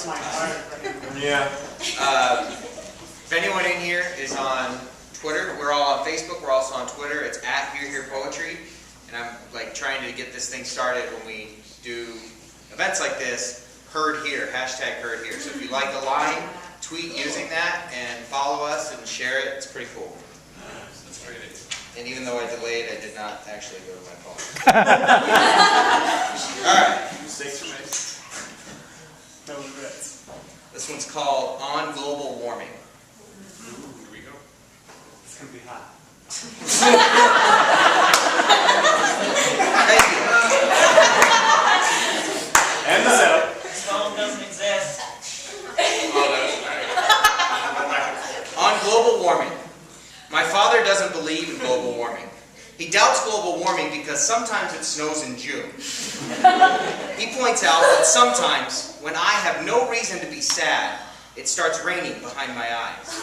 my heart. Yeah. If anyone in here is on Twitter, we're all on Facebook, we're also on Twitter. It's @HearHearPoetry. And I'm like trying to get this thing started when we do events like this. Heard here, #Heard Here. So if you like a line, tweet using that and follow us and share it. It's pretty cool. That's great. And even though I delayed, I did not actually go to my phone. All right. Mistakes are made. No regrets. This one's called On Global Warming. Ooh, here we go. It's going to be hot. Thank you. And the setup. This phone doesn't exist. Oh, that's On global warming. My father doesn't believe in global warming. He doubts global warming because sometimes it snows in June. He points out that sometimes, when I have no reason to be sad, it starts raining behind my eyes.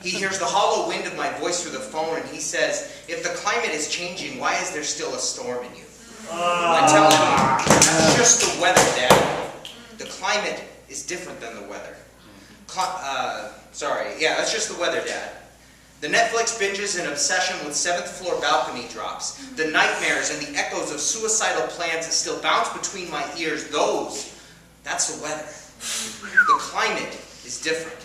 He hears the hollow wind of my voice through the phone and he says, if the climate is changing, why is there still a storm in you? I tell him, that's just the weather, Dad. The climate is different than the weather. That's just the weather, Dad. The Netflix binges and obsession with 7th floor balcony drops. The nightmares and the echoes of suicidal plans that still bounce between my ears, that's the weather. The climate is different.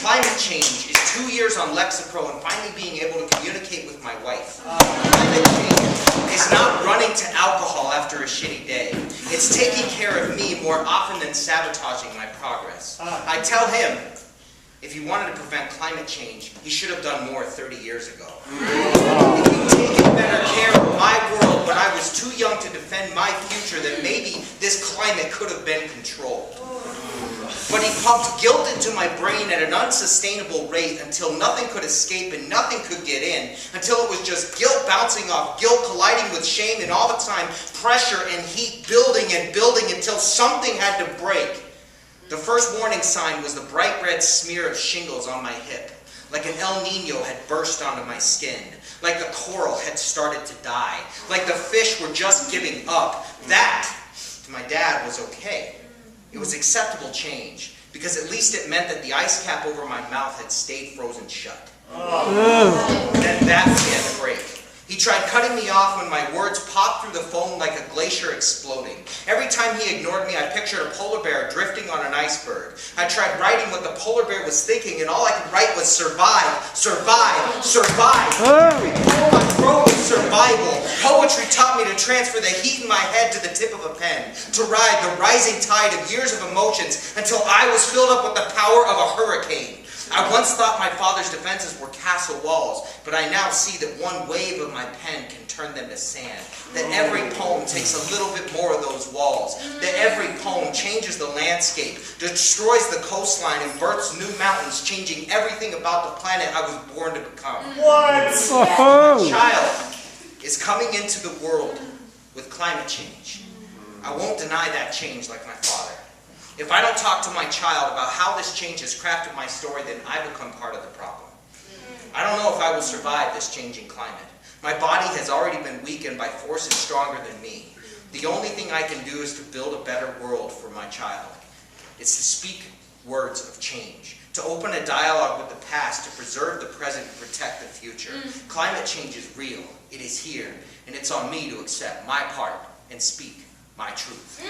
Climate change is 2 years on Lexapro and finally being able to communicate with my wife. Climate change is not running to alcohol after a shitty day. It's taking care of me more often than sabotaging my progress. I tell him, if he wanted to prevent climate change, he should have done more 30 years ago. If he'd taken better care of my world when I was too young to defend my future, then maybe this climate could have been controlled. But he pumped guilt into my brain at an unsustainable rate until nothing could escape and nothing could get in, until it was just guilt bouncing off guilt, colliding with shame, and all the time pressure and heat building and building until something had to break. The first warning sign was the bright red smear of shingles on my hip, like an El Nino had burst onto my skin, like the coral had started to die, like the fish were just giving up. That, to my dad, was okay. It was acceptable change, because at least it meant that the ice cap over my mouth had stayed frozen shut. Then that began to break. He tried cutting me off when my words popped through the phone like a glacier exploding. Every time he ignored me, I pictured a polar bear drifting on an iceberg. I tried writing what the polar bear was thinking, and all I could write was survive, survive, survive. Every poem I wrote was survival. Poetry taught me to transfer the heat in my head to the tip of a pen, to ride the rising tide of years of emotions until I was filled up with the power of a hurricane. I once thought my father's defenses were castle walls, but I now see that one wave of my pen can turn them to sand. That every poem takes a little bit more of those walls. That every poem changes the landscape, destroys the coastline, and births new mountains, changing everything about the planet I was born to become. What? A child is coming into the world with climate change. I won't deny that change like my father. If I don't talk to my child about how this change has crafted my story, then I become part of the problem. I don't know if I will survive this changing climate. My body has already been weakened by forces stronger than me. The only thing I can do is to build a better world for my child. It's to speak words of change, to open a dialogue with the past, to preserve the present and protect the future. Climate change is real. It is here. And it's on me to accept my part and speak my truth.